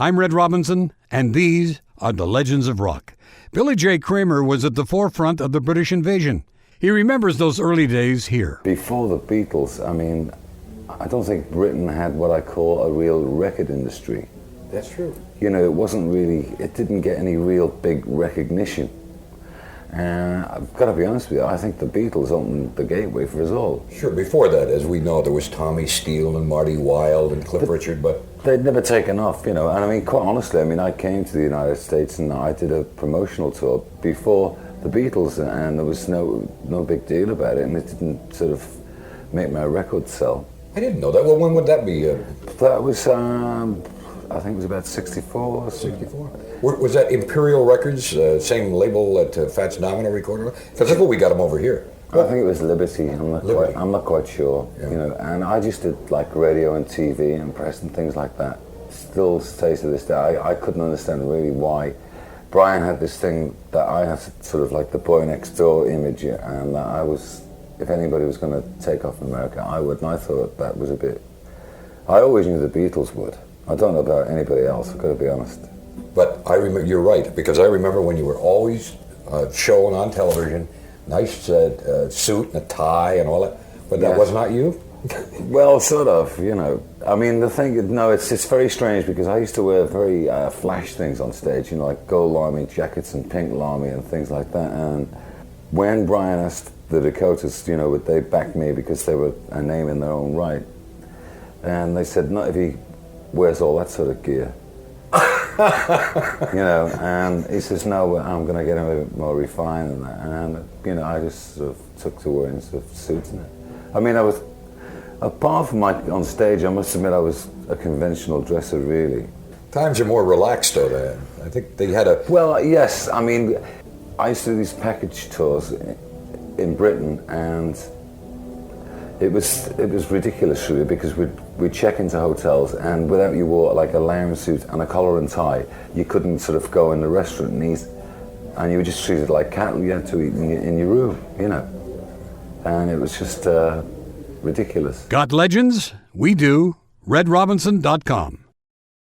I'm Red Robinson, and these are the Legends of Rock. Billy J. Kramer was at the forefront of the British invasion. He remembers those early days here. Before the Beatles, I don't think Britain had what I call a real record industry. That's true. You know, it didn't get any real big recognition. And I've got to be honest with you, I think the Beatles opened the gateway for us all. Sure, before that, as we know, there was Tommy Steele and Marty Wilde and Cliff Richard, but... They'd never taken off, you know, and quite honestly, I came to the United States and I did a promotional tour before the Beatles, and there was no big deal about it, and it didn't sort of make my record sell. I didn't know that. Well, when would that be? That was, I think it was about 64 or 64. Was that Imperial Records, same label that Fats Domino recorded? Because that's what we got them over here. I think it was Liberty. I'm not quite sure. Yeah. You know, and I just did like radio and TV and press and things like that. Still stays to this day. I couldn't understand really why Brian had this thing that I had sort of like the boy next door image, and that I was, if anybody was going to take off in America, I would. And I thought that was a bit. I always knew the Beatles would. I don't know about anybody else. I've got to be honest. But I remember, you're right, because I remember when you were always showing on television, nice suit and a tie and all that, but that was not you? Well, sort of, you know. It's very strange because I used to wear very flash things on stage, you know, like gold army jackets and pink army and things like that. And when Brian asked the Dakotas, you know, would they back me because they were a name in their own right, and they said, not if he wears all that sort of gear. You know, and he says, no, I'm going to get him a bit more refined than that. And, you know, I just sort of took to wearing sort of suits and it. Apart from on stage, I must admit I was a conventional dresser, really. Times are more relaxed, though. I think they had a... Well, yes. I used to do these package tours in Britain, and it was ridiculous, really, because we'd check into hotels, and without you wore like a lounge suit and a collar and tie, you couldn't sort of go in the restaurant and eat, and you were just treated like cattle. You had to eat in your room, you know, and it was just ridiculous. Got legends? We do. RedRobinson.com.